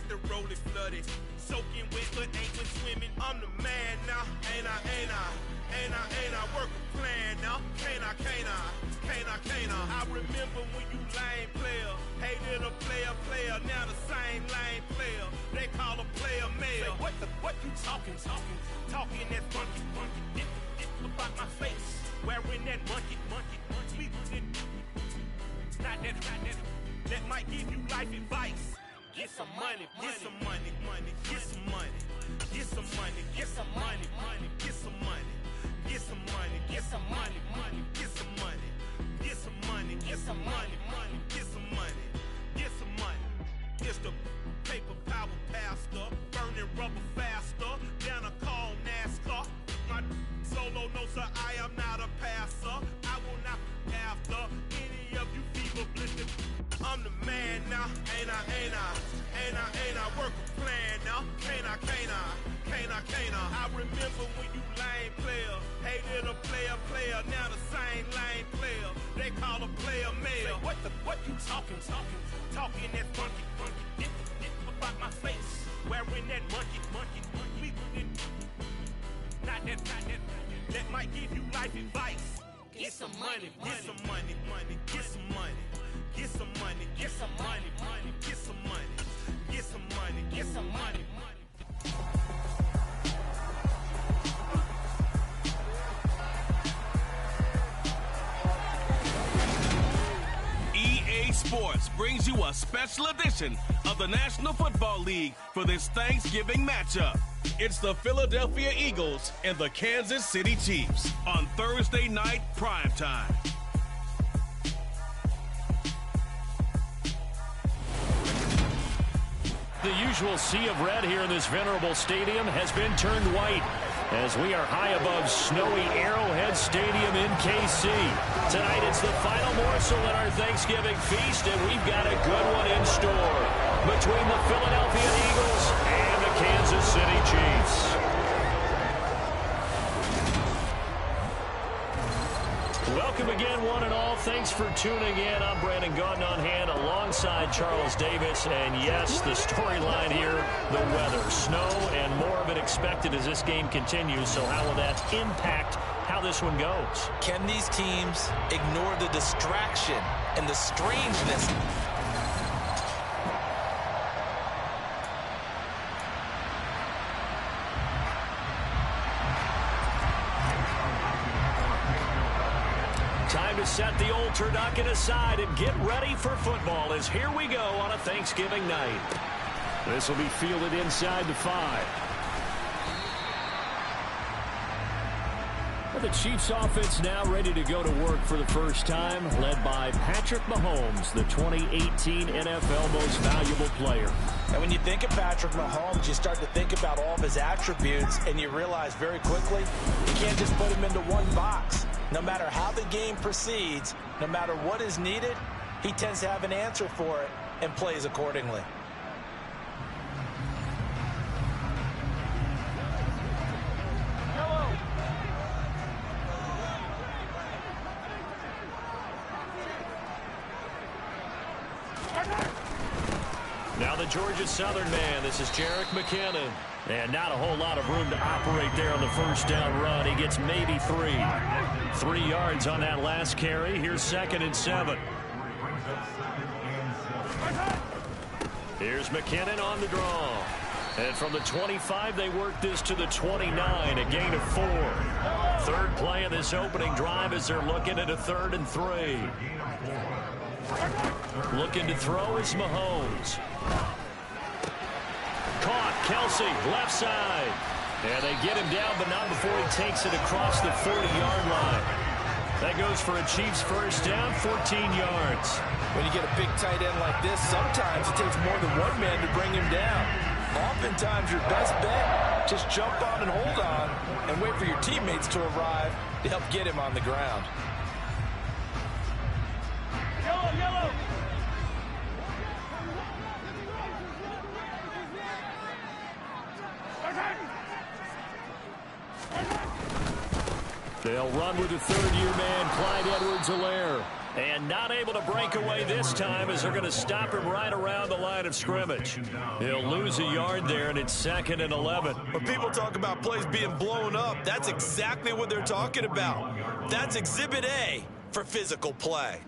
got the rollie flooded. Soaking wet, but ain't been swimming. I'm the man now, ain't I? Work a plan now, can't I? I remember when you lame player, hated a player, now the same lame player. They call a player male. Say, what you talking that funky, about my face, wearing that monkey, not that might give you life advice. Get some money, get some money, get some money, get some money, get some money, get some money, get some money, get some money, get some money, get some money, get some money, get some money, get some money. It's the paper power pastor, burning rubber faster, down a call NASCAR. My solo, no sir, I am not a passer. I will not after any of you fever blistered. I'm the man now, ain't I? Work a plan now, can't I? I remember when you lame player, hated a player, now the same lame player. They call a player male. Say, what you talking that funky, about my face, wearing that monkey, not that might give you life advice. Get some money, get some money, get some money. Get some money, get some money, get some money, get some money, get some money. EA Sports brings you a special edition of the National Football League for this Thanksgiving matchup. It's the Philadelphia Eagles and the Kansas City Chiefs on Thursday night primetime. The usual sea of red here in this venerable stadium has been turned white as we are high above snowy Arrowhead Stadium in KC. Tonight it's the final morsel in our Thanksgiving feast, and we've got a good one in store between the Philadelphia Eagles and the Kansas City Chiefs. Welcome again, one and all. Thanks for tuning in. I'm Brandon Gaudin on hand alongside Charles Davis. And yes, the storyline here, the weather, snow, and more of it expected as this game continues. So how will that impact how this one goes? Can these teams ignore the distraction and the strangeness? Time to set the old turducken aside and get ready for football as here we go on a Thanksgiving night. This will be fielded inside the 5. The Chiefs offense now ready to go to work for the first time, led by Patrick Mahomes, the 2018 NFL Most Valuable Player. And when you think of Patrick Mahomes, you start to think about all of his attributes, and you realize very quickly you can't just put him into one box. No matter how the game proceeds, no matter what is needed, he tends to have an answer for it and plays accordingly. Now the Georgia Southern man, this is Jerick McKinnon. And not a whole lot of room to operate there on the first down run. He gets maybe 3. 3 yards on that last carry. Here's 2nd and 7. Here's McKinnon on the draw. And from the 25, they work this to the 29, a gain of 4. Third play of this opening drive as they're looking at a 3rd and 3. Looking to throw is Mahomes. Caught, Kelsey, left side. And they get him down, but not before he takes it across the 40-yard line. That goes for a Chiefs first down, 14 yards. When you get a big tight end like this, sometimes it takes more than one man to bring him down. Oftentimes, your best bet, just jump on and hold on and wait for your teammates to arrive to help get him on the ground. Yellow! They'll run with the third-year man, Clyde Edwards-Helaire. And not able to break away this time as they're going to stop him right around the line of scrimmage. He'll lose a yard there, and it's 2nd and 11. When people talk about plays being blown up, that's exactly what they're talking about. That's Exhibit A for physical play.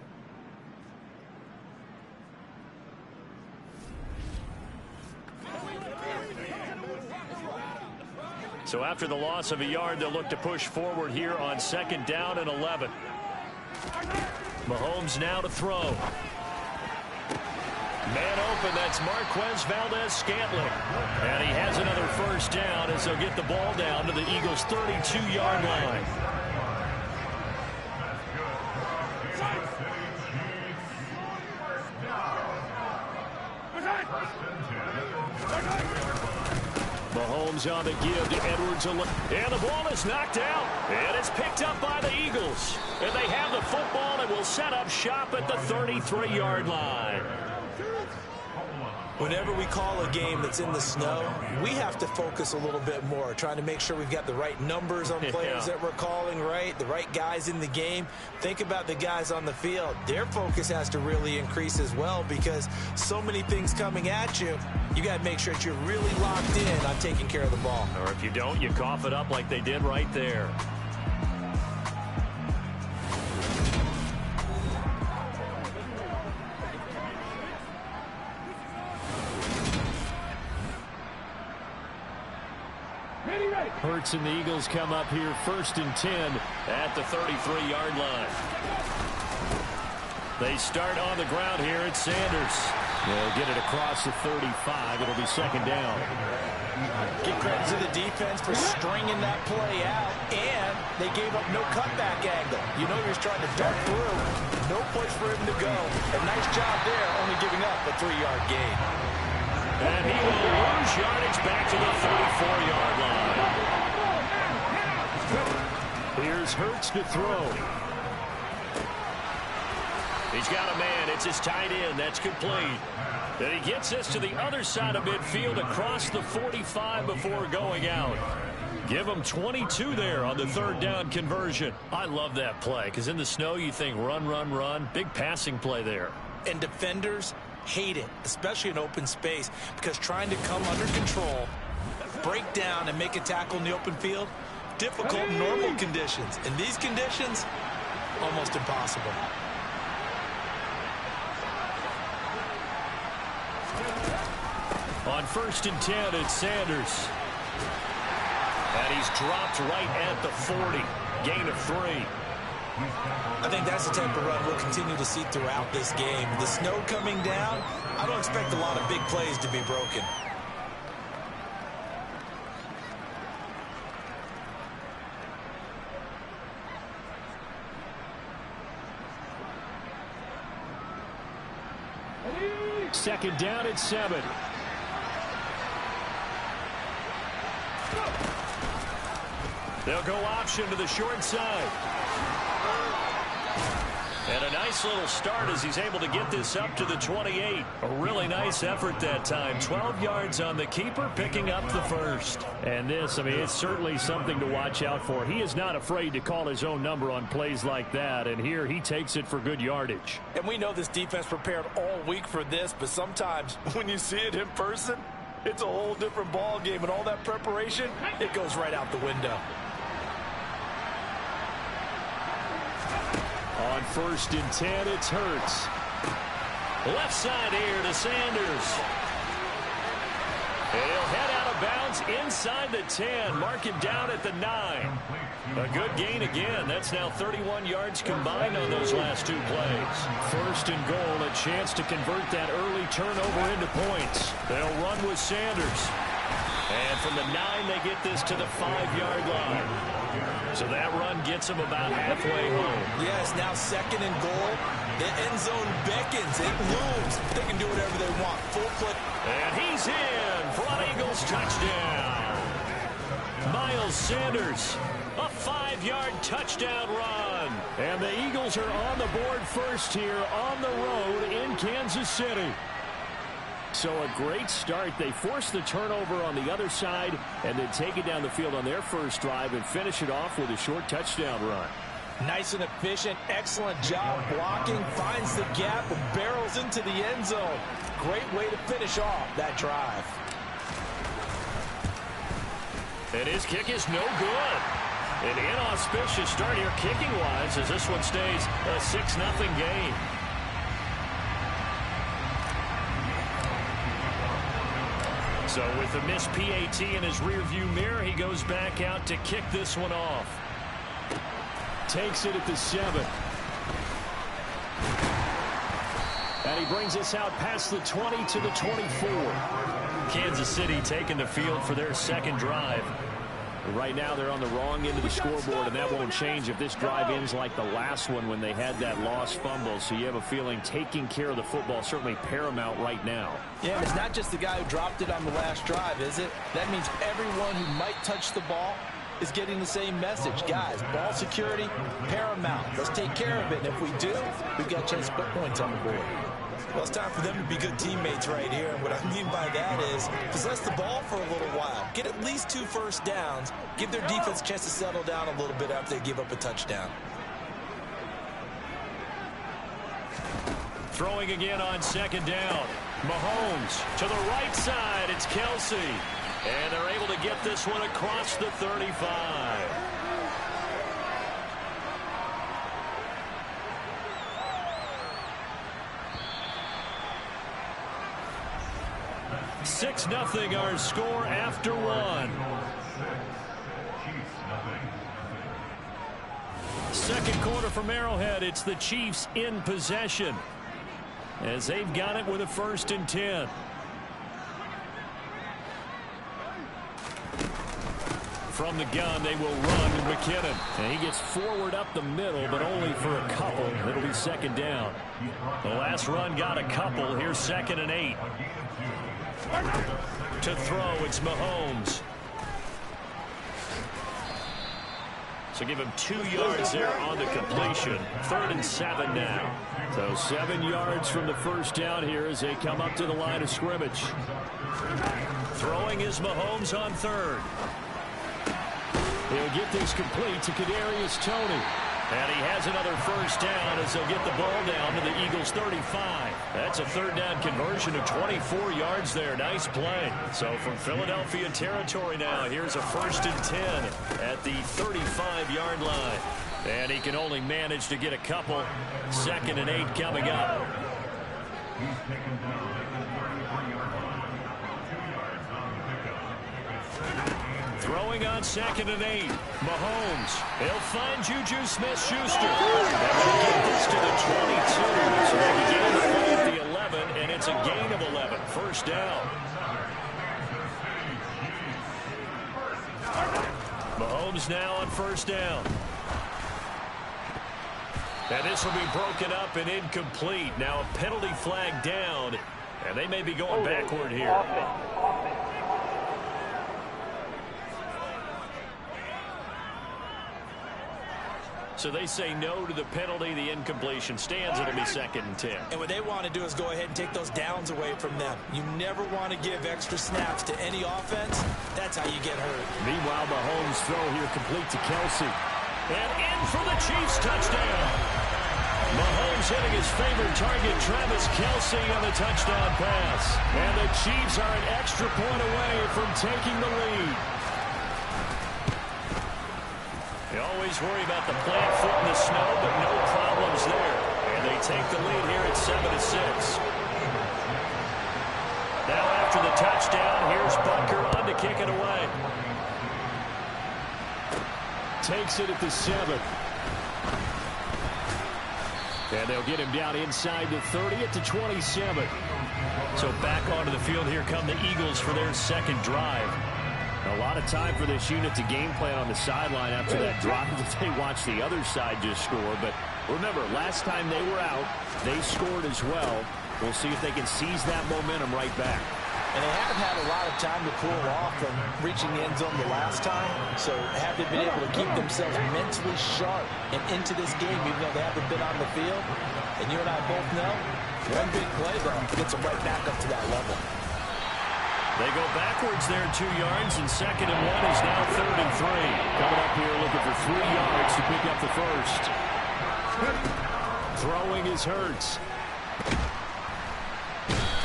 So after the loss of a yard, they'll look to push forward here on 2nd down and 11. Mahomes now to throw. Man open, that's Marquez Valdez-Scantling. And he has another first down as they'll get the ball down to the Eagles' 32-yard line. Mahomes on the give to Edwards. And the ball is knocked out. And it's picked up by the Eagles. And they have the football and will set up shop at the 33-yard line. Whenever we call a game that's in the snow, we have to focus a little bit more, trying to make sure we've got the right numbers on players that we're calling, right? The right guys in the game. Think about the guys on the field. Their focus has to really increase as well because so many things coming at you. You got to make sure that you're really locked in on taking care of the ball. Or if you don't, you cough it up like they did right there. Hurts and the Eagles come up here 1st and 10 at the 33-yard line. They start on the ground here at Sanders. They'll get it across the 35. It'll be 2nd down. Give credit to the defense for stringing that play out, and they gave up no cutback angle. You know he was trying to dart through. No place for him to go. A nice job there, only giving up a 3-yard gain. And he will lose yardage back to the 34-yard line. Here's Hurts to throw. He's got a man. It's his tight end. That's complete. Then he gets this to the other side of midfield across the 45 before going out. Give him 22 there on the 3rd down conversion. I love that play because in the snow you think run, run, run. Big passing play there. And defenders hate it, especially in open space, because trying to come under control, break down, and make a tackle in the open field, difficult in normal conditions. In these conditions, almost impossible. On 1st and 10, it's Sanders. And he's dropped right at the 40. Gain of 3. I think that's the type of run we'll continue to see throughout this game. The snow coming down, I don't expect a lot of big plays to be broken. Second down at 7. They'll go option to the short side. And a nice little start as he's able to get this up to the 28. A really nice effort that time. 12 yards on the keeper, picking up the first. And this, I mean, it's certainly something to watch out for. He is not afraid to call his own number on plays like that. And here he takes it for good yardage. And we know this defense prepared all week for this, but sometimes when you see it in person, it's a whole different ball game. And all that preparation, it goes right out the window. On 1st and 10, it's Hurts. Left side here to Sanders. And he'll head out of bounds inside the 10. Mark him down at the 9. A good gain again. That's now 31 yards combined on those last 2 plays. 1st and goal, a chance to convert that early turnover into points. They'll run with Sanders. And from the 9, they get this to the 5-yard line. So that run gets them about halfway home. Yes, now 2nd and goal. The end zone beckons. It looms. They can do whatever they want. Full clip. And he's in for an Eagles touchdown. Miles Sanders, a 5-yard touchdown run. And the Eagles are on the board first here on the road in Kansas City. So a great start. They force the turnover on the other side and then take it down the field on their first drive and finish it off with a short touchdown run. Nice and efficient, excellent job blocking, finds the gap and barrels into the end zone. Great way to finish off that drive. And his kick is no good. An inauspicious start here kicking-wise as this one stays a 6-0 game. So with the missed PAT in his rearview mirror, he goes back out to kick this one off. Takes it at the 7. And he brings us out past the 20 to the 24. Kansas City taking the field for their second drive. Right now they're on the wrong end of the scoreboard, and that won't change if this drive ends like the last one when they had that lost fumble. So you have a feeling taking care of the football certainly paramount right now. Yeah, and it's not just the guy who dropped it on the last drive, is it? That means everyone who might touch the ball is getting the same message. Guys, ball security, paramount. Let's take care of it. And if we do, we've got a chance to put points on the board. Well, it's time for them to be good teammates right here. And what I mean by that is possess the ball for a little while. Get at least 2 first downs. Give their defense a chance to settle down a little bit after they give up a touchdown. Throwing again on second down. Mahomes to the right side. It's Kelsey. And they're able to get this one across the 35. 6-0 our score after one. Second quarter from Arrowhead. It's the Chiefs in possession as they've got it with a 1st and 10. From the gun, they will run to McKinnon. And he gets forward up the middle, but only for a couple. It'll be second down. The last run got a couple. Here's 2nd and 8. To throw, it's Mahomes. So give him 2 yards there on the completion. 3rd and 7 now. So 7 yards from the first down here as they come up to the line of scrimmage. Throwing is Mahomes on 3rd. They'll get things complete to Kadarius Toney. And he has another first down as they'll get the ball down to the Eagles' 35. That's a 3rd down conversion of 24 yards there. Nice play. So from Philadelphia territory now, here's a 1st and 10 at the 35-yard line. And he can only manage to get a couple. 2nd and 8 coming up. Throwing on 2nd and 8. Mahomes. He'll find Juju Smith-Schuster. And they get this to the 22. So they begin the play at the 11, and it's a gain of 11. First down. Mahomes now on 1st down. And this will be broken up and incomplete. Now a penalty flag down, and they may be going backward here. So they say no to the penalty. The incompletion stands. It'll be 2nd and 10. And what they want to do is go ahead and take those downs away from them. You never want to give extra snaps to any offense. That's how you get hurt. Meanwhile, Mahomes' throw here complete to Kelsey. And in for the Chiefs touchdown. Mahomes hitting his favorite target, Travis Kelsey, on the touchdown pass. And the Chiefs are an extra point away from taking the lead. You always worry about the plant foot in the snow, but no problems there. And they take the lead here at 7-6. Now after the touchdown, here's Butker on to kick it away. Takes it at the 7. And they'll get him down inside the 30 at the 27. So back onto the field here come the Eagles for their second drive. A lot of time for this unit to game plan on the sideline after that drive that they watched the other side just score. But remember, last time they were out, they scored as well. We'll see if they can seize that momentum right back. And they haven't had a lot of time to cool off from reaching the end zone the last time. So have they been able to keep themselves mentally sharp and into this game, even though they haven't been on the field? And you and I both know, one big play, though, gets them right back up to that level. They go backwards there 2 yards, and 2nd and 1 is now 3rd and 3. Coming up here looking for 3 yards to pick up the first. Throwing is Hurts.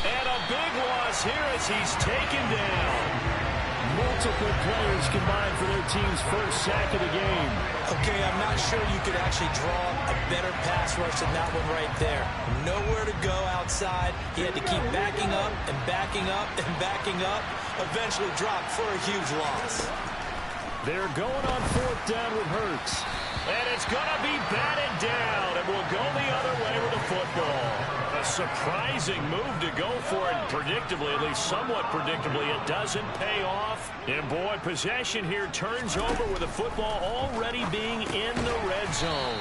And a big loss here as he's taken down. Multiple players combined for their team's first sack of the game. Okay, I'm not sure you could actually draw a better pass rush than that one right there. Nowhere to go outside. He had to keep backing up and backing up and backing up. Eventually dropped for a huge loss. They're going on 4th down with Hurts. And it's going to be batted down, and we'll go the other way with the football. A surprising move to go for it. Predictably, at least somewhat predictably, it doesn't pay off. And boy, possession here turns over with the football already being in the red zone.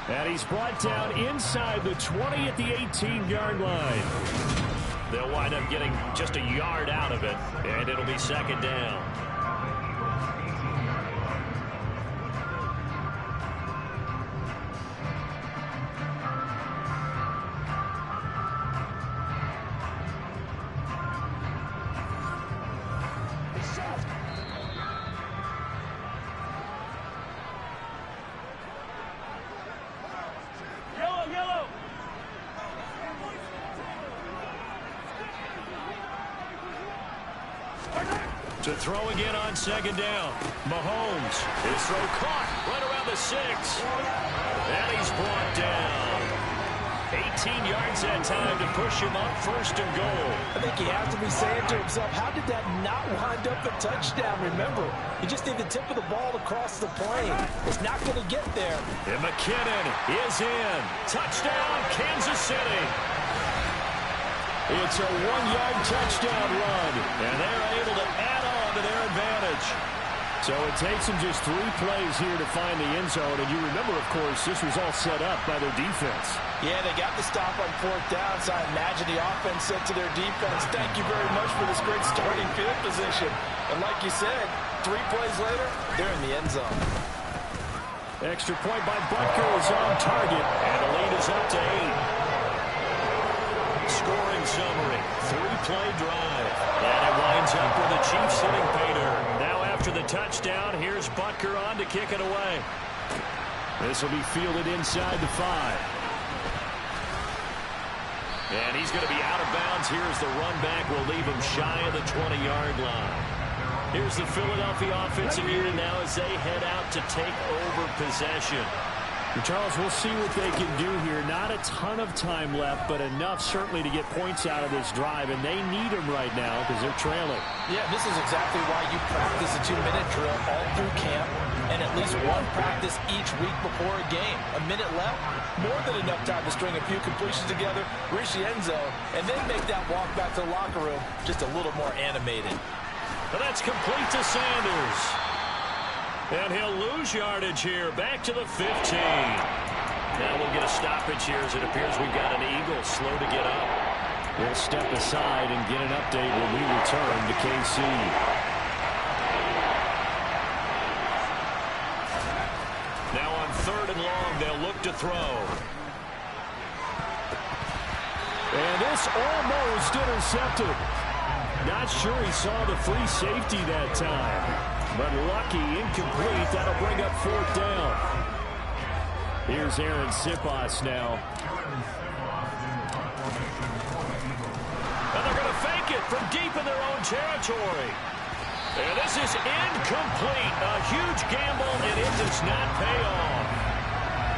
And he's brought down inside the 20 at the 18-yard line. They'll wind up getting just a yard out of it, and it'll be 2nd down. To throw again on 2nd down. Mahomes. His throw caught right around the 6. And he's brought down. 18 yards that time to push him up 1st and goal. I think he has to be saying to himself, how did that not wind up a touchdown? Remember, you just need the tip of the ball to cross the plane. It's not going to get there. And McKinnon is in. Touchdown, Kansas City. It's a 1-yard touchdown run, and they're able to add on to their advantage. So it takes them just 3 plays here to find the end zone, and you remember, of course, this was all set up by their defense. Yeah, they got the stop on 4th down, so I imagine the offense said to their defense, thank you very much for this great starting field position. And like you said, 3 plays later, they're in the end zone. Extra point by Butker is on target, and the lead is up to 8. Scoring summary, 3-play drive. And it winds up with the Chiefs hitting pay dirt. Now after the touchdown, here's Butker on to kick it away. This will be fielded inside the 5. And he's going to be out of bounds. Here's the run back. Will leave him shy of the 20-yard line. Here's the Philadelphia offensive unit now as they head out to take over possession. Charles, we'll see what they can do here. Not a ton of time left, but enough certainly to get points out of this drive, and they need them right now because they're trailing. Yeah, this is exactly why you practice a 2-minute drill all through camp and at least one practice each week before a game. A minute left, more than enough time to string a few completions together, reach the end zone, and then make that walk back to the locker room just a little more animated. But that's complete to Sanders. And he'll lose yardage here, back to the 15. Now we'll get a stoppage here as it appears we've got an Eagle slow to get up. We'll step aside and get an update when we return to KC. Now on 3rd and long, they'll look to throw. And this almost intercepted. Not sure he saw the free safety that time. But lucky, incomplete. That'll bring up 4th down. Here's Aaron Siposs now. And they're going to fake it from deep in their own territory. And this is incomplete. A huge gamble, and it does not pay off.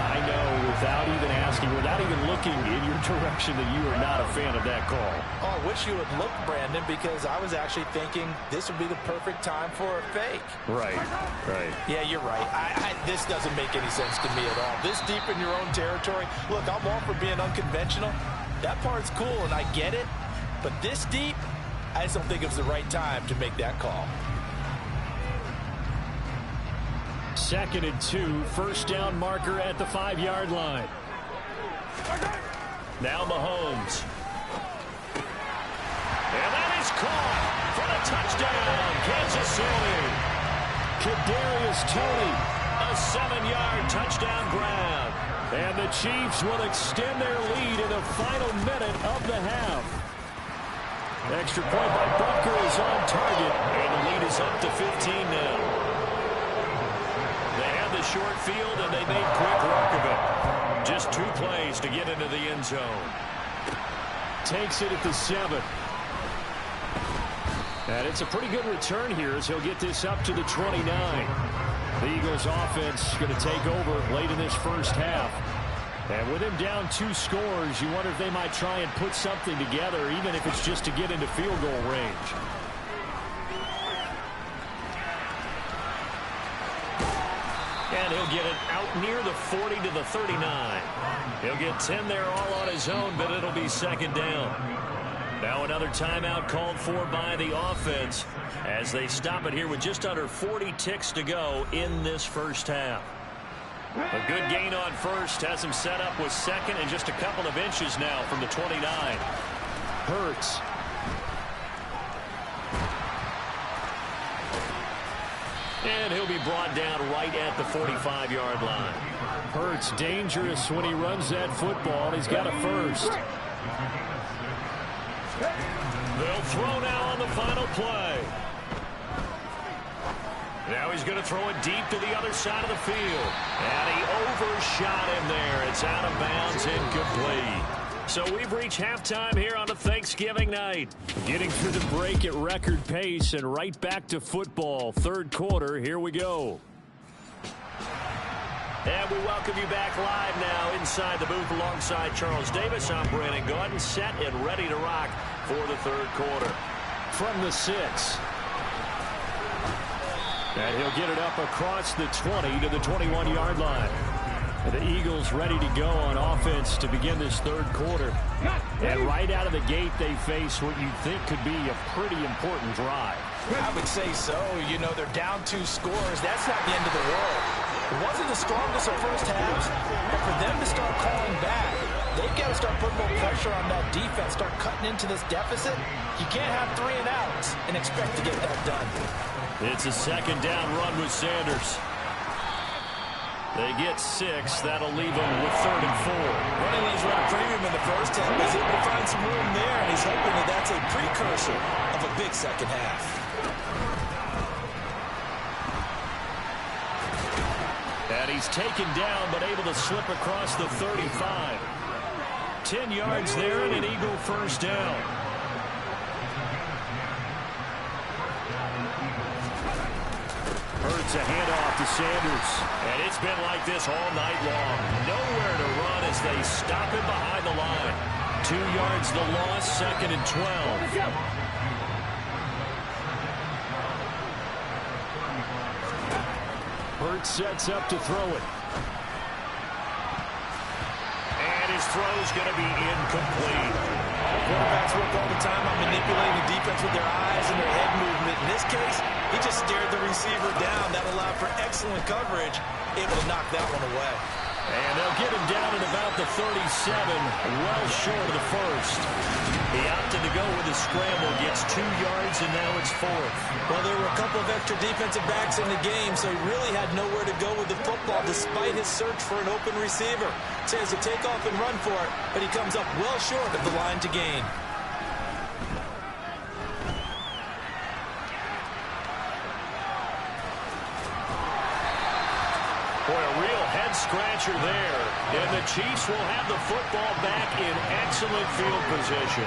I know, without even asking, without even looking in your direction, that you are not a fan of that call. Oh, I wish you would look, Brandon, because I was actually thinking this would be the perfect time for a fake. Right. Yeah, you're right. This doesn't make any sense to me at all. This deep in your own territory, look, I'm all for being unconventional. That part's cool, and I get it. But this deep, I just don't think it was the right time to make that call. 2nd and 2, 1st down marker at the 5-yard line. Now Mahomes. And that is caught for the touchdown, Kansas City. Kadarius Toney, a 7-yard touchdown grab. And the Chiefs will extend their lead in the final minute of the half. Extra point by Bunker is on target, and the lead is up to 15 now. They had the short field, and they made quick work of it. Just 2 plays to get into the end zone. Takes it at the 7. And it's a pretty good return here as he'll get this up to the 29. The Eagles offense going to take over late in this first half. And with him down 2 scores, you wonder if they might try and put something together, even if it's just to get into field goal range. And he'll get it out near the 40 to the 39. He'll get 10 there all on his own, but it'll be second down. Now another timeout called for by the offense as they stop it here with just under 40 ticks to go in this first half. A good gain on first has him set up with second and just a couple of inches now from the 29. Hurts. And he'll be brought down right at the 45-yard line. Hurts dangerous when he runs that football. He's got a first. They'll throw now on the final play. Now he's going to throw it deep to the other side of the field. And he overshot him there. It's out of bounds, incomplete. So we've reached halftime here on a Thanksgiving night. Getting through the break at record pace and right back to football. Third quarter, here we go. And we welcome you back live now inside the booth alongside Charles Davis. I'm Brandon Gaudin, set and ready to rock for the third quarter. From the 6. And he'll get it up across the 20 to the 21-yard line. And the Eagles ready to go on offense to begin this third quarter. And right out of the gate, they face what you think could be a pretty important drive. I would say so. You know, they're down 2 scores. That's not the end of the world. It wasn't the strongest of first halves, but for them to start calling back, they've got to start putting more pressure on that defense, start cutting into this deficit. You can't have 3 and outs and expect to get that done. It's a second down run with Sanders. They get 6. That'll leave them with 3rd and 4. Running these run a premium in the first half. He's able to find some room there, and he's hoping that that's a precursor of a big second half. And he's taken down, but able to slip across the 35. 10 yards there and an Eagle first down. Hurts a handoff to Sanders. And it's been like this all night long. Nowhere to run as they stop him behind the line. 2 yards the loss, 2nd and 12. Hurts sets up to throw it. And his throw's going to be incomplete. Quarterbacks work all the time on manipulating the defense with their eyes and their head movement. In this case, he just stared the receiver down. That allowed for excellent coverage, able to knock that one away. And they'll get him down at about the 37, well short of the first. He opted to go with a scramble, gets 2 yards, and now it's 4th. Well, there were a couple of extra defensive backs in the game, so he really had nowhere to go with the football despite his search for an open receiver. So he has to take off and run for it, but he comes up well short of the line to gain. Boy, a real head-scratcher there. And the Chiefs will have the football back in excellent field position.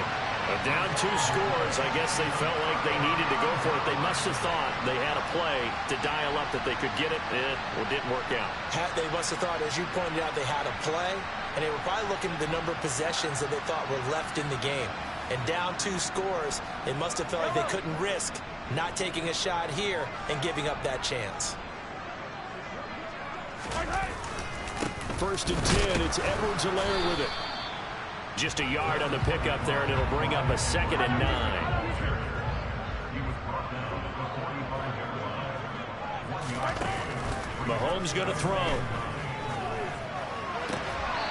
Down 2 scores, I guess they felt like they needed to go for it. They must have thought they had a play to dial up that they could get it. It didn't work out. They must have thought, as you pointed out, they had a play, and they were probably looking at the number of possessions that they thought were left in the game. And down 2 scores, they must have felt like they couldn't risk not taking a shot here and giving up that chance. 1st and 10, it's Edwards-Helaire with it. Just a yard on the pickup there, and it'll bring up a 2nd and 9. Mahomes going to throw.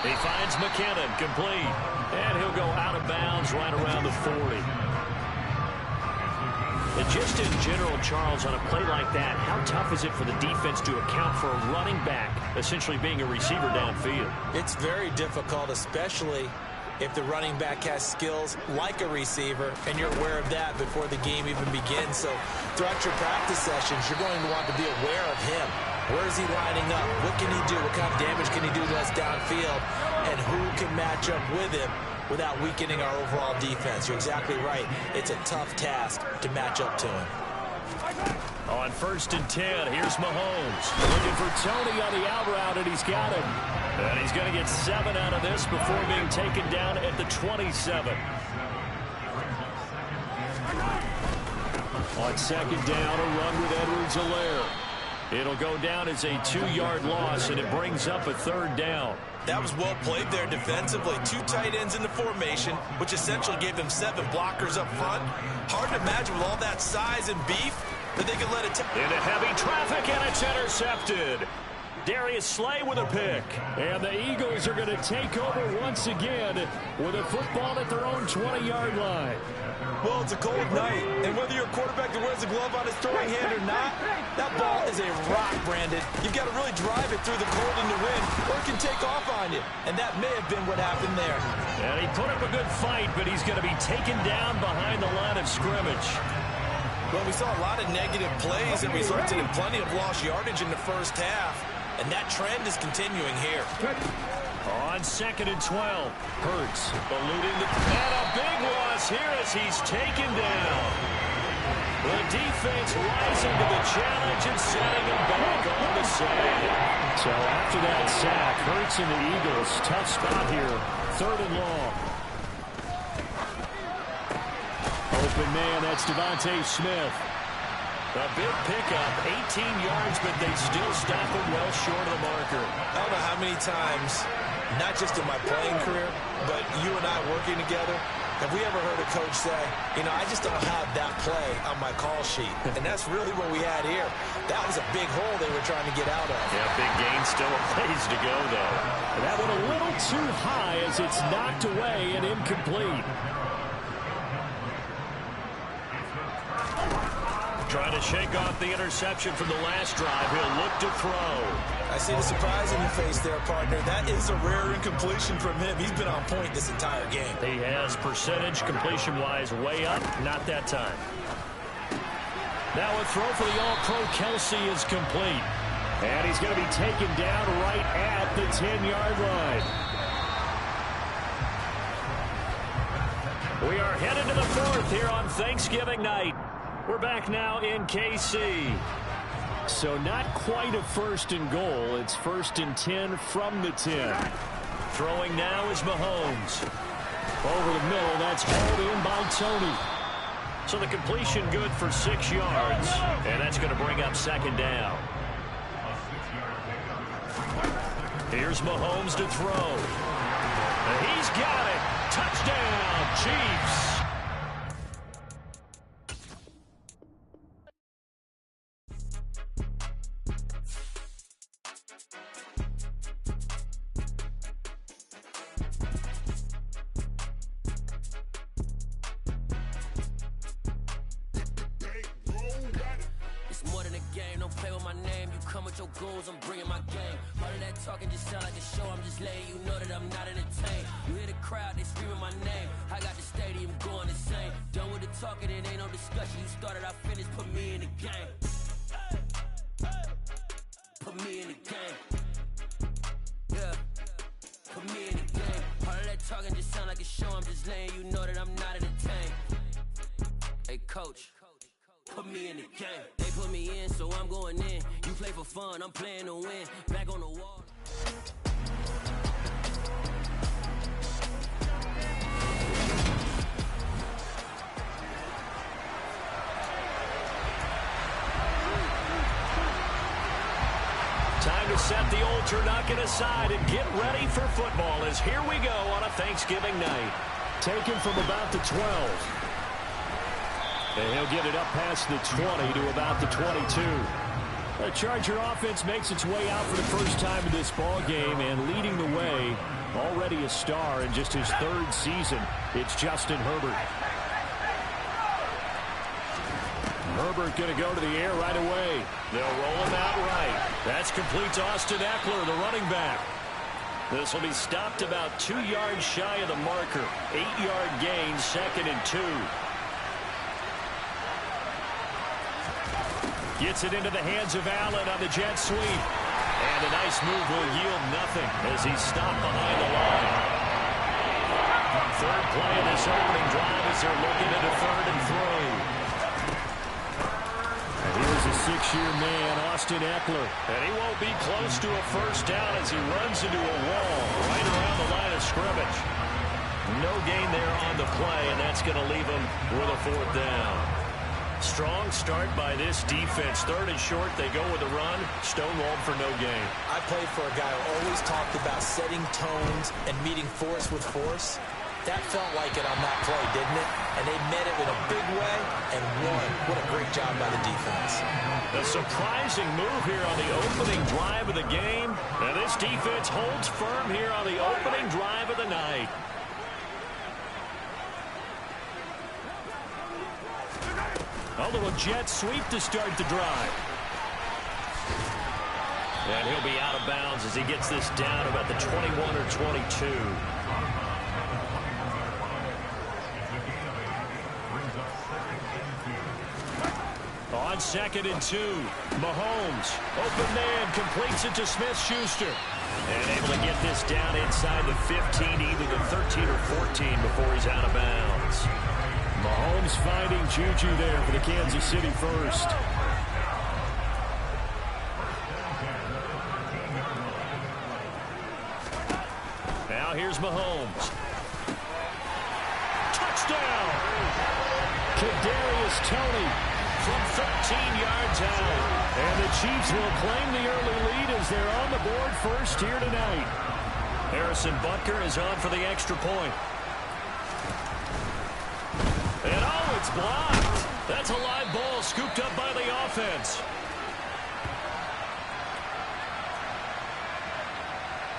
He finds McKinnon, complete. And he'll go out of bounds right around the 40. And just in general, Charles, on a play like that, how tough is it for the defense to account for a running back essentially being a receiver downfield? It's very difficult, especially if the running back has skills like a receiver, and you're aware of that before the game even begins. So throughout your practice sessions, you're going to want to be aware of him. Where is he lining up? What can he do? What kind of damage can he do to us downfield? And who can match up with him without weakening our overall defense? You're exactly right. It's a tough task to match up to him. On 1st and 10, here's Mahomes. Looking for Tony on the out route, and he's got him. And he's going to get 7 out of this before being taken down at the 27. On 2nd down, a run with Edwards-Helaire. It'll go down as a 2-yard loss, and it brings up a 3rd down. That was well played there defensively. 2 tight ends in the formation, which essentially gave them 7 blockers up front. Hard to imagine with all that size and beef that they could let it into heavy traffic, and it's intercepted. Darius Slay with a pick. And the Eagles are going to take over once again with a football at their own 20-yard line. Well, it's a cold night, and whether you're a quarterback that wears a glove on his throwing hand or not, that ball is a rock, Brandon. You've got to really drive it through the cold and the wind, or it can take off on you, and that may have been what happened there. And he put up a good fight, but he's going to be taken down behind the line of scrimmage. Well, we saw a lot of negative plays that resulted in plenty of lost yardage in the first half, and that trend is continuing here. On 2nd and 12, Hurts eluding and a big loss here as he's taken down. The defense rising to the challenge and setting him back on the sack. So after that sack, Hurts and the Eagles, tough spot here, 3rd and long. Open man, that's Devontae Smith. A big pickup, 18 yards, but they still stop him well short of the marker. I don't know how many times, not just in my playing career, but you and I working together, have we ever heard a coach say, you know, I just don't have that play on my call sheet. And that's really what we had here. That was a big hole they were trying to get out of. Yeah, big gain, still a ways to go, though. And that went a little too high as it's knocked away and incomplete. Trying to shake off the interception from the last drive. He'll look to throw. I see the surprise in your face there, partner. That is a rare incompletion from him. He's been on point this entire game. He has percentage completion-wise way up. Not that time. Now a throw for the All-Pro Kelsey is complete. And he's going to be taken down right at the 10-yard line. We are headed to the 4th here on Thanksgiving night. We're back now in KC. So not quite a 1st and goal. It's 1st and 10 from the 10. Throwing now is Mahomes. Over the middle, that's hauled in by Tony. So the completion good for 6 yards. And that's going to bring up 2nd down. Here's Mahomes to throw. And he's got it. Touchdown, Chiefs. I'm bringing my game. All of that talking just sound like a show. I'm just letting you know that I'm not entertained. You hear the crowd, they screaming my name. I got the stadium going insane. Done with the talking, it ain't no discussion. You started, I finished, put me in the game. Put me in the game. Yeah. Put me in the game. All of that talking just sound like a show. I'm just letting you know that I'm not entertained. Hey, coach. Put me in the game. They put me in, so I'm going in. You play for fun, I'm playing to win. Back on the wall. Time to set the old turducken aside and get ready for football as here we go on a Thanksgiving night. Taken from about the 12. And he'll get it up past the 20 to about the 22. The Charger offense makes its way out for the first time in this ball game, and leading the way, already a star in just his 3rd season, it's Justin Herbert. Herbert going to go to the air right away. They'll roll him out right. That's complete to Austin Eckler, the running back. This will be stopped about 2 yards shy of the marker. 8-yard gain, 2nd and 2. Gets it into the hands of Allen on the jet sweep. And a nice move will yield nothing as he's stopped behind the line. Third play of this opening drive as they're looking at a 3rd and 3. Here's a 6-year man, Austin Eckler. And he won't be close to a first down as he runs into a wall right around the line of scrimmage. No gain there on the play, and that's going to leave him with a 4th down. Strong start by this defense. 3rd and short, they go with a run. Stonewalled for no gain. I played for a guy who always talked about setting tones and meeting force with force. That felt like it on that play, didn't it? And they met it in a big way and won. What a great job by the defense. A surprising move here on the opening drive of the game. And this defense holds firm here on the opening drive of the night. A little jet sweep to start the drive. And he'll be out of bounds as he gets this down about the 21 or 22. On 2nd and 2, Mahomes, open man, completes it to Smith-Schuster. And able to get this down inside the 15, either the 13 or 14 before he's out of bounds. Mahomes finding Juju there for the Kansas City first. Now here's Mahomes. Touchdown! Kadarius Toney from 13 yards out. And the Chiefs will claim the early lead as they're on the board first here tonight. Harrison Butker is on for the extra point. And oh, it's blocked. That's a live ball scooped up by the offense.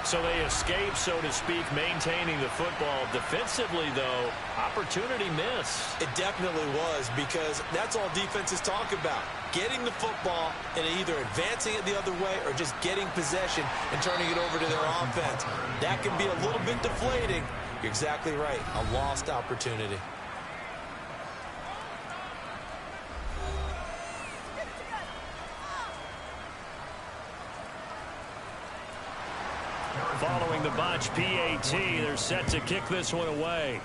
So they escape, so to speak, maintaining the football. Defensively, though, opportunity missed. It definitely was, because that's all defenses talk about. Getting the football and either advancing it the other way or just getting possession and turning it over to their offense. That can be a little bit deflating. You're exactly right. A lost opportunity. Following the botch PAT, they're set to kick this one away.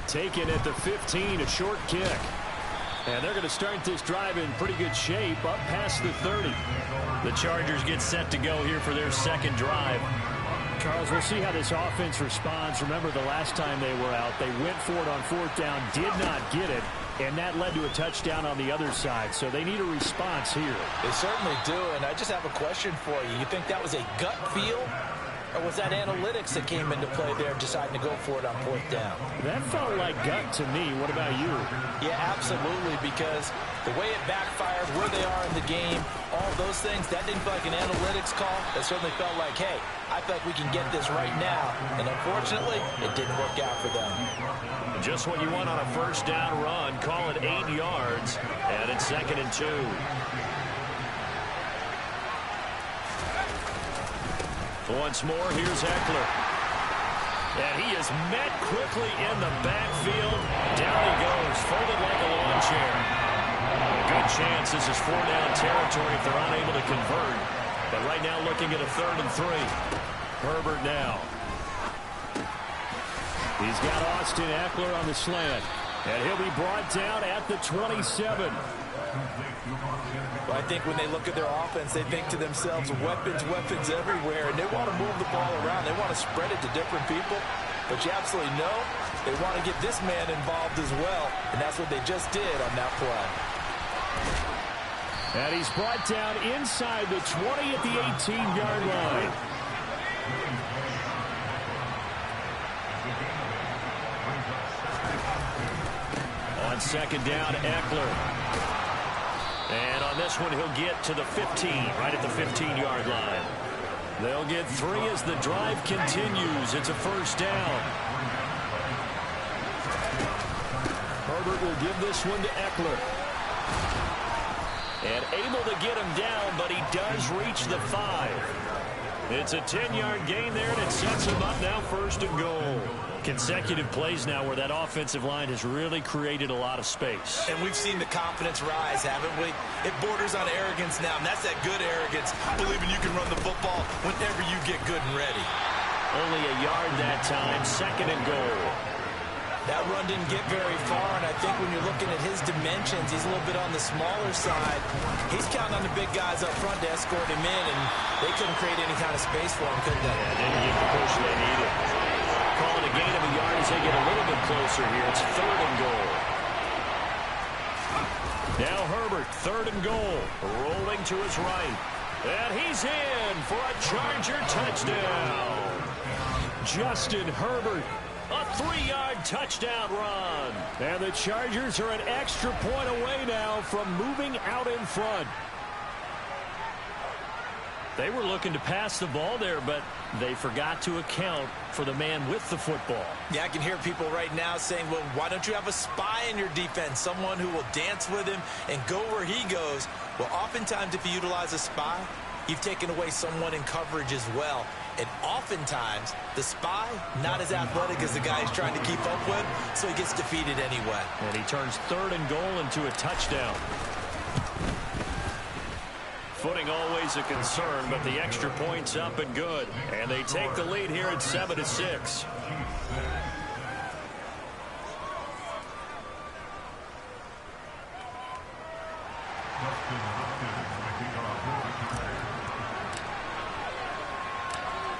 Taken at the 15, a short kick. And they're going to start this drive in pretty good shape, up past the 30. The Chargers get set to go here for their second drive. Charles, we'll see how this offense responds. Remember, the last time they were out, they went for it on 4th down, did not get it, and that led to a touchdown on the other side. So they need a response here. They certainly do, and I just have a question for you. You think that was a gut feel, or was that analytics that came into play there deciding to go for it on 4th down? That felt like gut to me. What about you? Yeah, absolutely, because the way it backfired, where they are in the game, all those things, that didn't feel like an analytics call. That certainly felt like, hey, I feel like we can get this right now. And unfortunately, it didn't work out for them. Just what you want on a first down run. Call it 8 yards. And it's 2nd and 2. Once more, here's Eckler. And he is met quickly in the backfield. Down he goes, folded like a lawn chair. A good chance this is 4-down territory if they're unable to convert. But right now looking at a 3rd and 3. Herbert now. He's got Austin Eckler on the slant. And he'll be brought down at the 27. Well, I think when they look at their offense, they think to themselves, weapons, weapons everywhere. And they want to move the ball around. They want to spread it to different people. But you absolutely know they want to get this man involved as well. And that's what they just did on that play. And he's brought down inside the 20 at the 18-yard line. On 2nd down, Eckler. And on this one, he'll get to the 15, right at the 15-yard line. They'll get 3 as the drive continues. It's a first down. Herbert will give this one to Eckler. And able to get him down, but he does reach the 5. It's a 10-yard gain there, and it sets him up now 1st and goal. Consecutive plays now where that offensive line has really created a lot of space. And we've seen the confidence rise, haven't we? It borders on arrogance now, and that's that good arrogance, believing you can run the football whenever you get good and ready. Only a yard that time, 2nd and goal. That run didn't get very far, and I think when you're looking at his dimensions, he's a little bit on the smaller side. He's counting on the big guys up front to escort him in, and they couldn't create any kind of space for him, could they? Yeah, didn't get the push they needed. Calling a gain of a yard as they get a little bit closer here. It's 3rd and goal. Now Herbert, 3rd and goal, rolling to his right. And he's in for a Charger touchdown. Justin Herbert. A 3-yard touchdown run. And the Chargers are an extra point away now from moving out in front. They were looking to pass the ball there, but they forgot to account for the man with the football. Yeah, I can hear people right now saying, well, why don't you have a spy in your defense, someone who will dance with him and go where he goes? Well, oftentimes if you utilize a spy, you've taken away someone in coverage as well. And oftentimes, the spy, not as athletic as the guy he's trying to keep up with, so he gets defeated anyway. And he turns 3rd and goal into a touchdown. Footing always a concern, but the extra point's up and good. And they take the lead here at 7-6.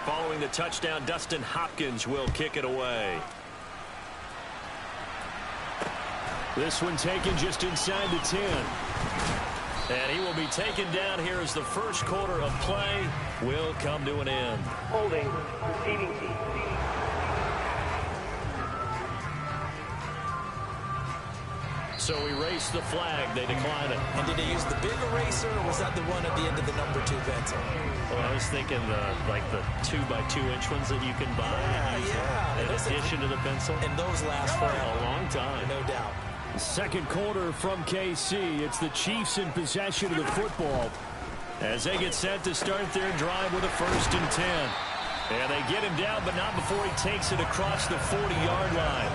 Following the touchdown, Dustin Hopkins will kick it away. This one taken just inside the 10. And he will be taken down here as the first quarter of play will come to an end. Holding, receiving team. So erase the flag. They decline it. And did they use the big eraser, or was that the one at the end of the number 2 pencil? Well, I was thinking like the 2x2-inch ones that you can buy. Yeah. In addition to the pencil. And those last for a long time. No doubt. Second quarter from KC. It's the Chiefs in possession of the football as they get set to start their drive with a 1st and 10. And they get him down, but not before he takes it across the 40-yard line.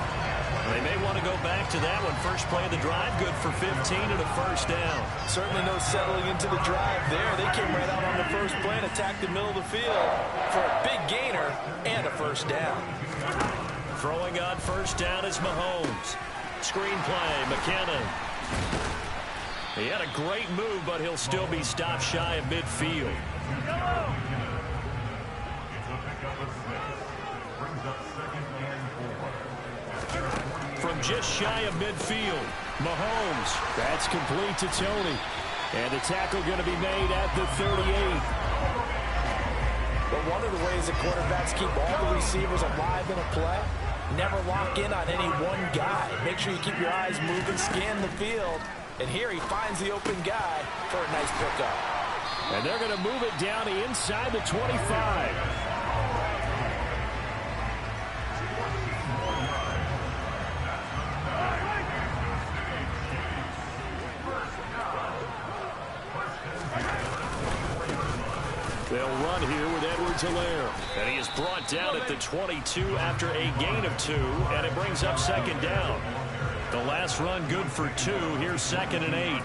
They may want to go back to that one. First play of the drive, good for 15 and a 1st down. Certainly no settling into the drive there. They came right out on the first play and attacked the middle of the field for a big gainer and a 1st down. Throwing on 1st down is Mahomes. Screen play, McKinnon. He had a great move, but he'll still be stopped shy of midfield. From just shy of midfield, Mahomes. That's complete to Tony. And the tackle going to be made at the 38. But one of the ways that quarterbacks keep all the receivers alive in a play, never lock in on any one guy. Make sure you keep your eyes moving, scan the field. And here he finds the open guy for a nice pickup. And they're going to move it down to inside the 25. They'll run here with Edwards-Helaire. And he is brought down at the 22 after a gain of 2, and it brings up 2nd down. The last run good for 2. Here's 2nd and 8.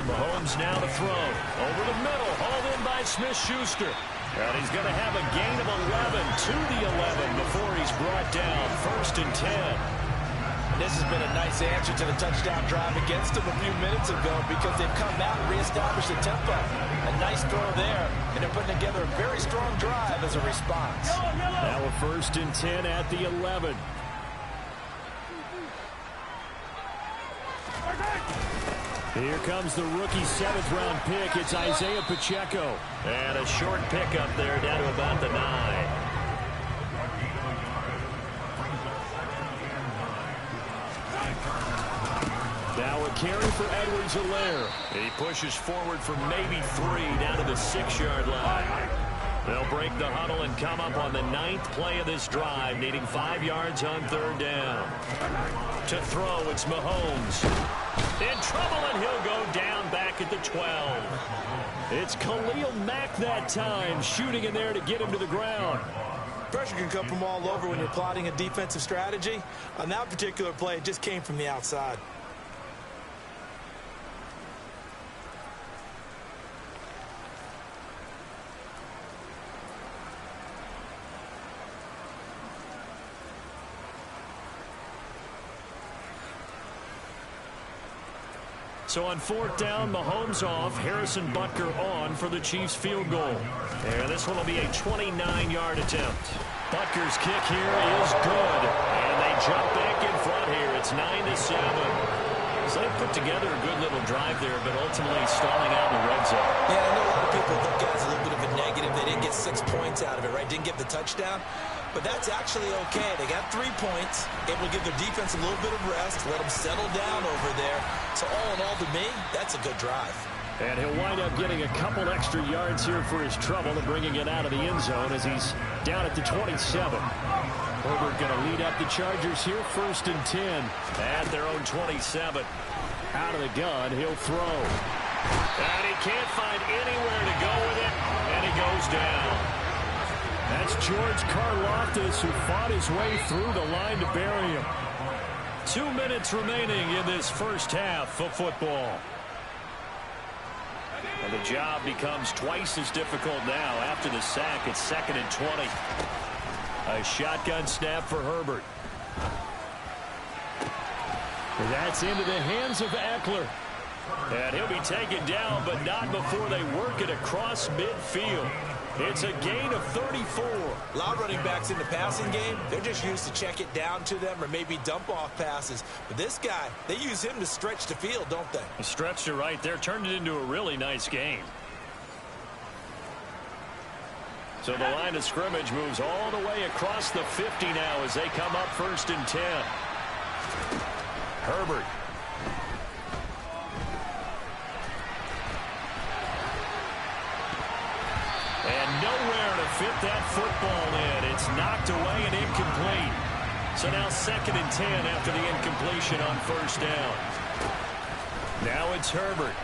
Mahomes now to throw. Over the middle, hauled in by Smith-Schuster. And he's going to have a gain of 11 to the 11 before he's brought down. 1st and 10. This has been a nice answer to the touchdown drive against them a few minutes ago because they've come out and reestablished the tempo. A nice throw there, and they're putting together a very strong drive as a response. Now a 1st and 10 at the 11. Here comes the rookie 7th-round pick. It's Isaiah Pacheco. And a short pickup there down to about the 9. Now a carry for Edwards-Helaire. He pushes forward for maybe 3 down to the 6-yard line. They'll break the huddle and come up on the 9th play of this drive, needing 5 yards on 3rd down. To throw, it's Mahomes. In trouble, and he'll go down back at the 12. It's Khalil Mack that time, shooting in there to get him to the ground. Pressure can come from all over when you're plotting a defensive strategy. On that particular play, it just came from the outside. So on fourth down, Mahomes off, Harrison Butker on for the Chiefs field goal. And this one will be a 29-yard attempt. Butker's kick here is good. And they jump back in front here. It's 9-7. So they put together a good little drive there, but ultimately stalling out in the red zone. Yeah, I know a lot of people look at it as a little bit of a negative. They didn't get 6 points out of it, right? Didn't get the touchdown. But that's actually okay. They got 3 points, able to give their defense a little bit of rest, let them settle down over there. So all in all, to me, that's a good drive. And he'll wind up getting a couple extra yards here for his trouble and bringing it out of the end zone as he's down at the 27. Herbert going to lead up the Chargers here, 1st and 10 at their own 27. Out of the gun, he'll throw. And he can't find anywhere to go with it, and he goes down. That's George Karlaftis, who fought his way through the line to bury him. 2 minutes remaining in this first half of football. And the job becomes twice as difficult now after the sack. It's 2nd and 20. A shotgun snap for Herbert. That's into the hands of Eckler. And he'll be taken down, but not before they work it across midfield. It's a gain of 34. A lot of running backs in the passing game, they're just used to check it down to them or maybe dump off passes. But this guy, they use him to stretch the field, don't they? He stretched it right there, turned it into a really nice game. So the line of scrimmage moves all the way across the 50 now as they come up 1st and 10. Herbert. And nowhere to fit that football in. It's knocked away and incomplete. So now 2nd and 10 after the incompletion on 1st down. Now it's Herbert.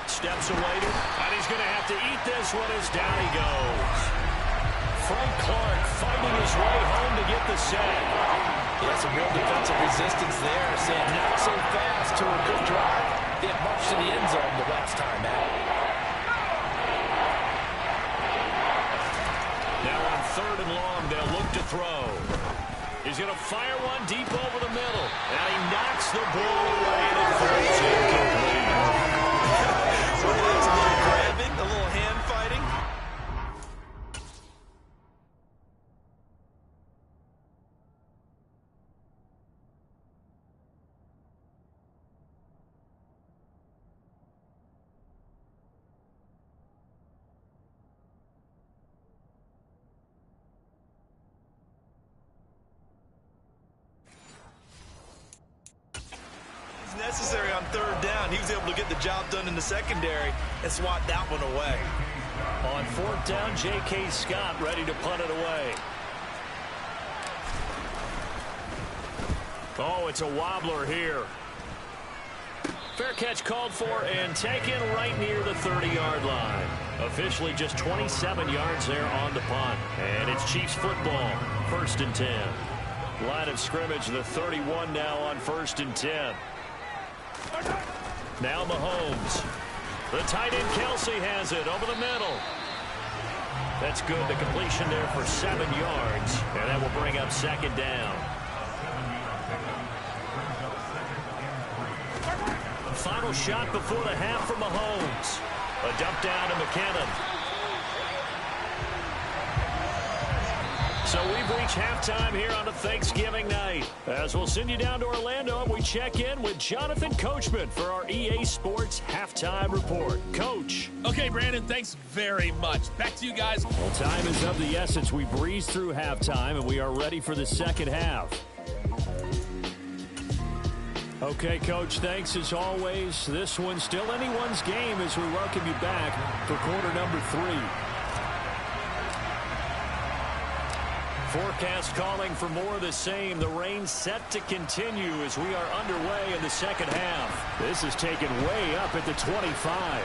Steps away to, and he's going to have to eat this one as down he goes. Frank Clark fighting his way home to get the sack. Yeah, some real defensive resistance there, saying not so fast to a good drive. They have much to the end zone the last time out. Now on 3rd and long, they'll look to throw. He's going to fire one deep over the middle. And he knocks the ball away and it falls incomplete. So that's a little grabbing, a little hand fighting. Necessary on 3rd down. He was able to get the job done in the secondary and swat that one away. On 4th down, J.K. Scott ready to punt it away. Oh, it's a wobbler here. Fair catch called for and taken right near the 30-yard line. Officially just 27 yards there on the punt. And it's Chiefs football, 1st and 10. Line of scrimmage, the 31 now on 1st and 10. Now Mahomes. The tight end Kelsey has it over the middle. That's good. The completion there for 7 yards. And that will bring up 2nd down. Final shot before the half for Mahomes. A dump down to McKinnon. So we've reached halftime here on a Thanksgiving night. As we'll send you down to Orlando, we check in with Jonathan Coachman for our EA Sports Halftime Report. Coach. Okay, Brandon, thanks very much. Back to you guys. Well, time is of the essence. We breezed through halftime, and we are ready for the second half. Okay, Coach, thanks as always. This one's still anyone's game as we welcome you back for quarter number 3. Forecast calling for more of the same. The rain set to continue as we are underway in the second half. This is taken way up at the 25.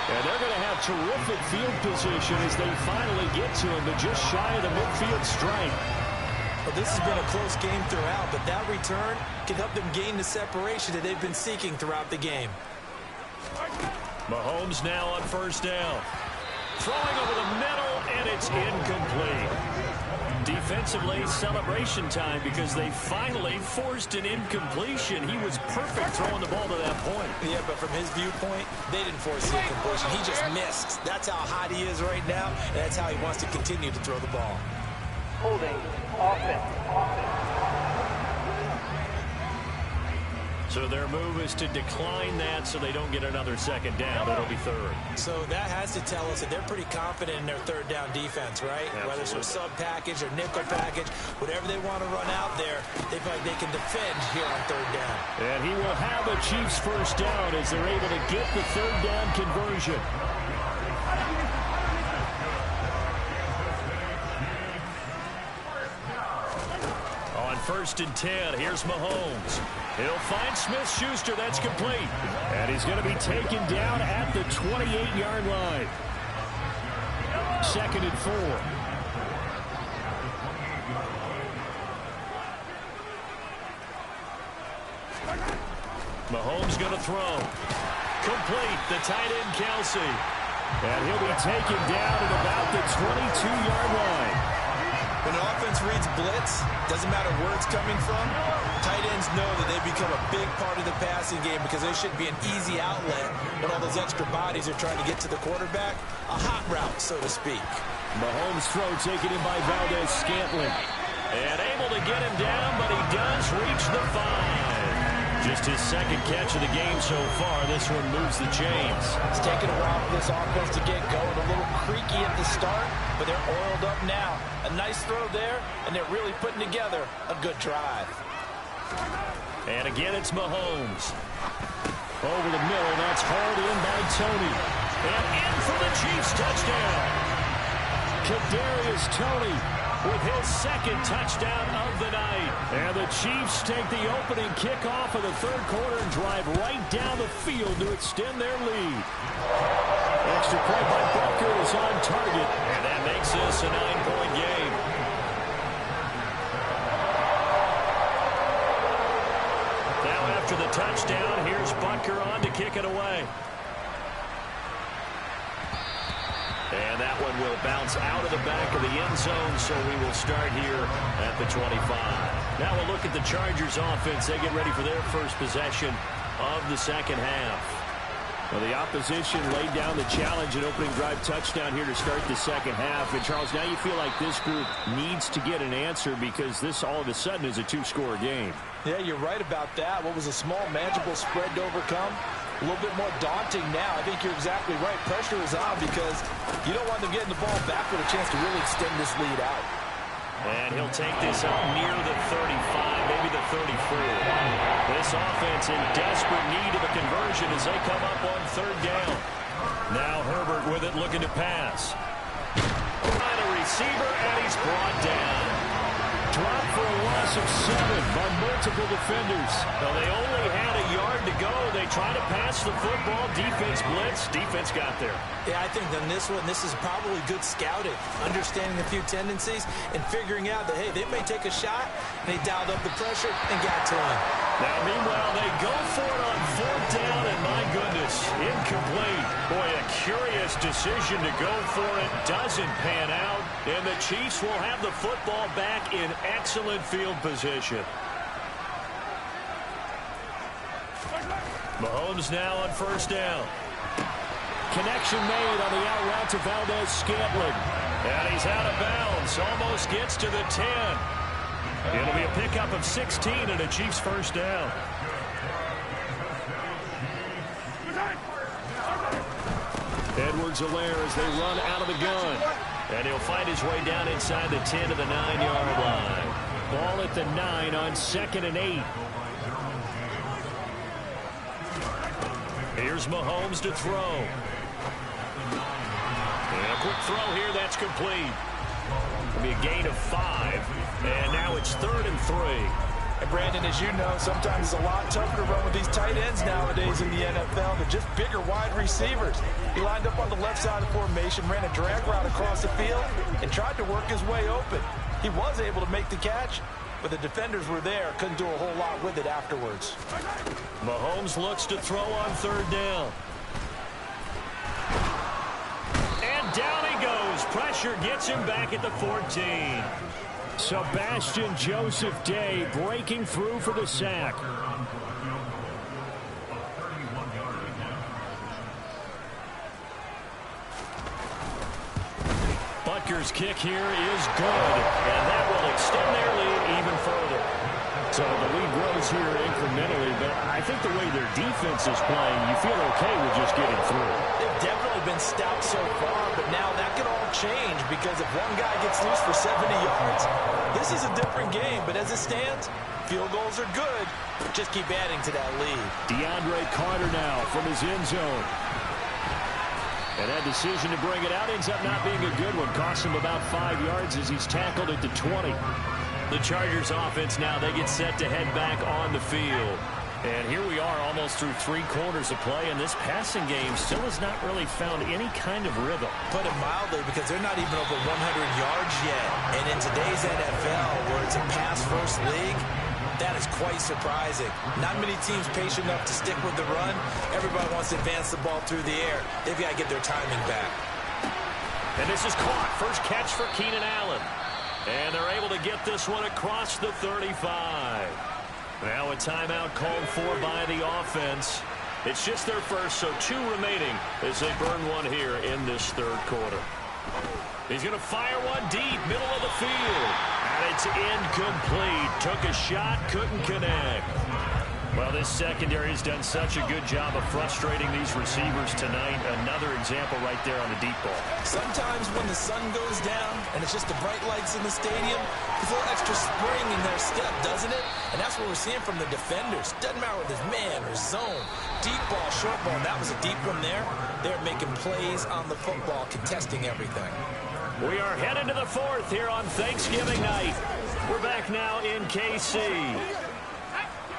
And they're going to have terrific field position as they finally get to him, but just shy of the midfield stripe. Well, this has been a close game throughout, but that return can help them gain the separation that they've been seeking throughout the game. Mahomes now on first down. Throwing over the middle, and it's incomplete. Defensively, celebration time because they finally forced an incompletion. He was perfect throwing the ball to that point. Yeah, but from his viewpoint, they didn't force the incompletion. He just missed. That's how hot he is right now, and that's how he wants to continue to throw the ball. Holding offense. So their move is to decline that so they don't get another second down. It'll be third. So that has to tell us that they're pretty confident in their third down defense, right? Absolutely. Whether it's a sub package or nickel package, whatever they want to run out there, they feel like they can defend here on third down. And he will have a Chiefs first down as they're able to get the third down conversion. On first and 10, here's Mahomes. He'll find Smith-Schuster. That's complete. And he's going to be taken down at the 28-yard line. Second and 4. Mahomes going to throw. Complete. The tight end, Kelsey. And he'll be taken down at about the 22-yard line. When an offense reads blitz, doesn't matter where it's coming from, tight ends know that they become a big part of the passing game because there should be an easy outlet when all those extra bodies are trying to get to the quarterback. A hot route, so to speak. Mahomes' throw taken in by Valdez-Scantling. And able to get him down, but he does reach the 5. Just his second catch of the game so far. This one moves the chains. It's taken a while for this offense to get going. A little creaky at the start, but they're oiled up now. A nice throw there, and they're really putting together a good drive. And again, it's Mahomes. Over the middle, that's hauled in by Tony. And in for the Chiefs touchdown. Kadarius Toney with his second touchdown of the night. And the Chiefs take the opening kickoff of the third quarter and drive right down the field to extend their lead. Extra point by Butker is on target, and that makes this a 9-point game. Now after the touchdown, here's Butker on to kick it away. And that one will bounce out of the back of the end zone, so we will start here at the 25. Now we'll look at the Chargers offense. They get ready for their first possession of the second half. Well, the opposition laid down the challenge and opening drive touchdown here to start the second half. And, Charles, now you feel like this group needs to get an answer because this all of a sudden is a two-score game. Yeah, you're right about that. What was a small, manageable spread to overcome? A little bit more daunting now. I think you're exactly right. Pressure is on because you don't want them getting the ball back with a chance to really extend this lead out. And he'll take this up near the 35, maybe the 34. This offense in desperate need of a conversion as they come up on third down. Now Herbert with it, looking to pass. On a receiver, and he's brought down. Dropped for a loss of 7 by multiple defenders. Well, they only had a yard to go. They try to pass the football. Defense blitz. Defense got there. Yeah, I think on this one, this is probably good scouting, understanding a few tendencies, and figuring out that, hey, they may take a shot, and they dialed up the pressure and got to him. Now, meanwhile, they go for it on fourth down, and my goodness, incomplete. Boy, a curious decision to go for it. Doesn't pan out, and the Chiefs will have the football back in excellent field position. Mahomes now on first down. Connection made on the out route to Valdez-Scantling. And he's out of bounds. Almost gets to the 10. It'll be a pickup of 16 and a Chiefs first down. Edwards-Helaire as they run out of the gun. And he'll find his way down inside the 10 to the 9-yard line. Ball at the 9 on 2nd and 8. Here's Mahomes to throw. And a quick throw here, that's complete. It'll be a gain of 5. And now it's 3rd and 3. And Brandon, as you know, sometimes it's a lot tougher to run with these tight ends nowadays in the NFL. They're just bigger wide receivers. He lined up on the left side of the formation, ran a drag route across the field, and tried to work his way open. He was able to make the catch, but the defenders were there, couldn't do a whole lot with it afterwards. Mahomes looks to throw on third down. And down he goes. Pressure gets him back at the 14. Sebastian Joseph Day breaking through for the sack. Butker's kick here is good, and that will extend their lead even further. So the lead grows here incrementally, but I think the way their defense is playing, you feel okay with just getting through. They've definitely been stout so far, but now that could all change because if one guy gets loose for 70 yards, this is a different game. But as it stands, field goals are good. Just keep adding to that lead. DeAndre Carter now from his end zone. And that decision to bring it out ends up not being a good one. Costs him about 5 yards as he's tackled at the 20. The Chargers offense now, they get set to head back on the field. And here we are almost through 3 quarters of play, and this passing game still has not really found any kind of rhythm. Put it mildly, because they're not even over 100 yards yet. And in today's NFL, where it's a pass-first league, that is quite surprising. Not many teams patient enough to stick with the run. Everybody wants to advance the ball through the air. They've got to get their timing back. And this is caught. First catch for Keenan Allen. And they're able to get this one across the 35. Now a timeout called for by the offense. It's just their first, so 2 remaining as they burn one here in this third quarter. He's going to fire one deep, middle of the field. And it's incomplete. Took a shot, couldn't connect. Well, this secondary has done such a good job of frustrating these receivers tonight. Another example right there on the deep ball. Sometimes when the sun goes down and it's just the bright lights in the stadium, there's a little extra spring in their step, doesn't it? And that's what we're seeing from the defenders. Doesn't matter whether it's man or zone. Deep ball, short ball. That was a deep one there. They're making plays on the football, contesting everything. We are headed to the 4th here on Thanksgiving night. We're back now in KC.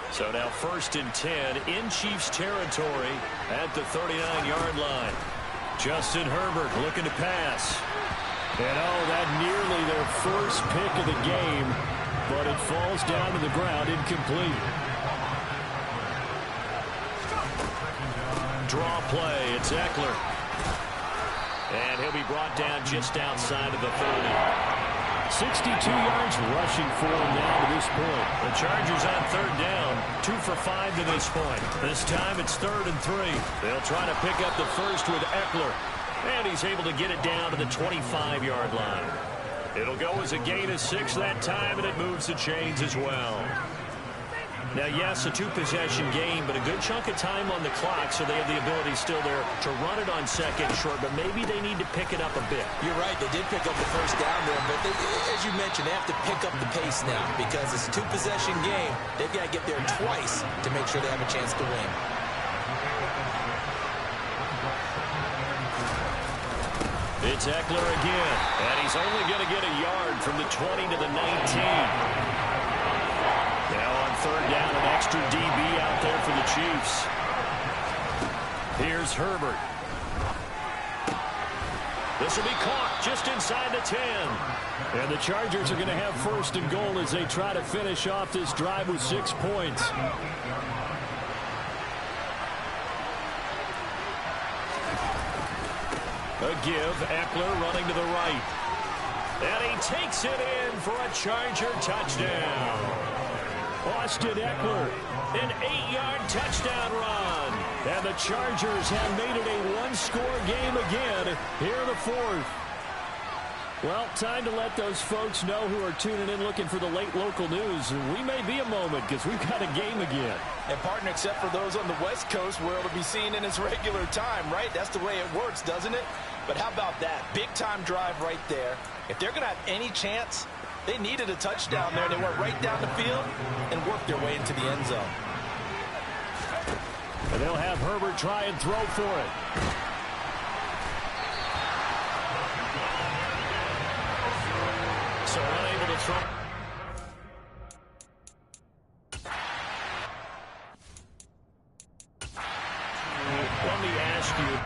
So now 1st and 10 in Chiefs territory at the 39-yard line. Justin Herbert looking to pass. And oh, that nearly their first pick of the game, but it falls down to the ground incomplete. Draw play, it's Eckler. And he'll be brought down just outside of the 30. 62 yards rushing for him now to this point. The Chargers on third down, 2 for 5 to this point. This time it's 3rd and 3. They'll try to pick up the first with Eckler. And he's able to get it down to the 25-yard line. It'll go as a gain of 6 that time, and it moves the chains as well. Now, yes, a 2-possession game, but a good chunk of time on the clock, so they have the ability still there to run it on 2nd and short, but maybe they need to pick it up a bit. You're right. They did pick up the first down there, but as you mentioned, they have to pick up the pace now because it's a 2-possession game. They've got to get there twice to make sure they have a chance to win. It's Eckler again, and he's only going to get a yard from the 20 to the 19. Now on third down, an extra DB out there for the Chiefs. Here's Herbert. This will be caught just inside the 10. And the Chargers are going to have 1st and goal as they try to finish off this drive with 6 points. A give, Eckler running to the right. And he takes it in for a Charger touchdown. Austin Eckler, an 8-yard touchdown run. And the Chargers have made it a 1-score game again here in the 4th. Well, time to let those folks know who are tuning in looking for the late local news. We may be a moment because we've got a game again. And, partner, except for those on the West Coast where it'll be seen in its regular time, right? That's the way it works, doesn't it? But how about that? Big-time drive right there. If they're going to have any chance, they needed a touchdown there. They went right down the field and worked their way into the end zone. And they'll have Herbert try and throw for it. So unable to throw. rescue.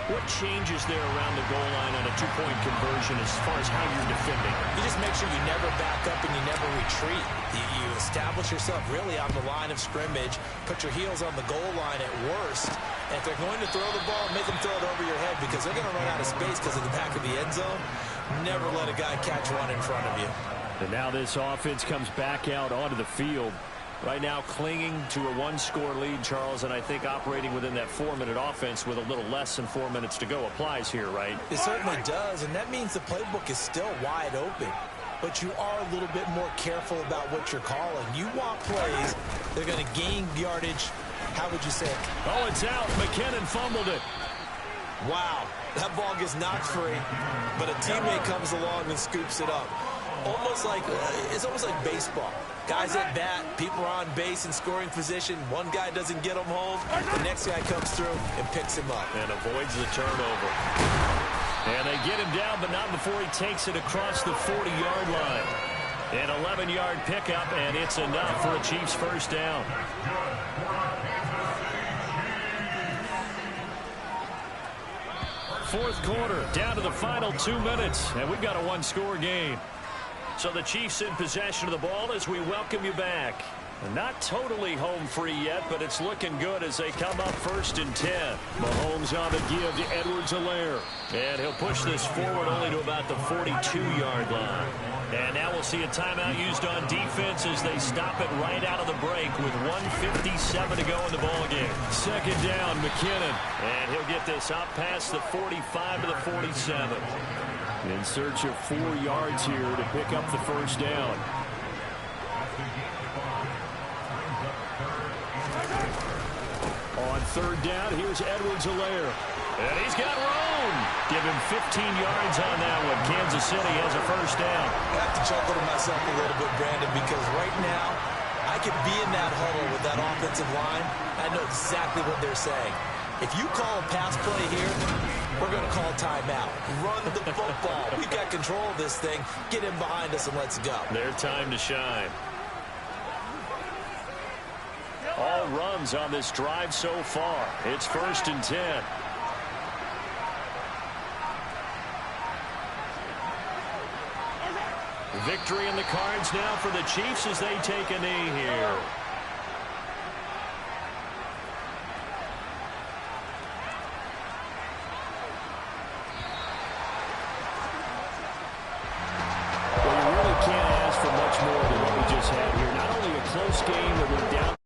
What changes there around the goal line on a two-point conversion as far as how you're defending? You just make sure you never back up and you never retreat. You establish yourself really on the line of scrimmage, put your heels on the goal line at worst, and if they're going to throw the ball, make them throw it over your head because they're going to run out of space because of the back of the end zone. Never let a guy catch one in front of you. And now this offense comes back out onto the field. Right now clinging to a one-score lead, Charles, and I think operating within that 4-minute offense with a little less than 4 minutes to go applies here, right? It certainly does, and that means the playbook is still wide open. But you are a little bit more careful about what you're calling. You want plays, they're going to gain yardage. How would you say it? Oh, it's out. McKinnon fumbled it. Wow, that ball gets knocked free, but a teammate comes along and scoops it up. It's almost like baseball. Guys at bat, people are on base in scoring position. One guy doesn't get him home. The next guy comes through and picks him up. And avoids the turnover. And they get him down, but not before he takes it across the 40-yard line. An 11-yard pickup, and it's enough for a Chiefs first down. Fourth quarter, down to the final 2 minutes, and we've got a one-score game. So the Chiefs in possession of the ball as we welcome you back. Not totally home free yet, but it's looking good as they come up 1st and 10. Mahomes on the give to Edwards-Helaire. And he'll push this forward only to about the 42-yard line. And now we'll see a timeout used on defense as they stop it right out of the break with 1:57 to go in the ballgame. Second down, McKinnon. And he'll get this up past the 45 to the 47. In search of 4 yards here to pick up the first down. On third down, here's Edwards-Helaire. And he's got room. Give him 15 yards on that one. Kansas City has a first down. I have to chuckle to myself a little bit, Brandon, because right now I could be in that huddle with that offensive line. I know exactly what they're saying. If you call a pass play here, we're going to call timeout. Run the football. We've got control of this thing. Get him behind us and let's go. Their time to shine. All runs on this drive so far. It's 1st and 10. Victory in the cards now for the Chiefs as they take a knee here. Well, you really can't ask for much more than what we just had here. Not only a close game that went down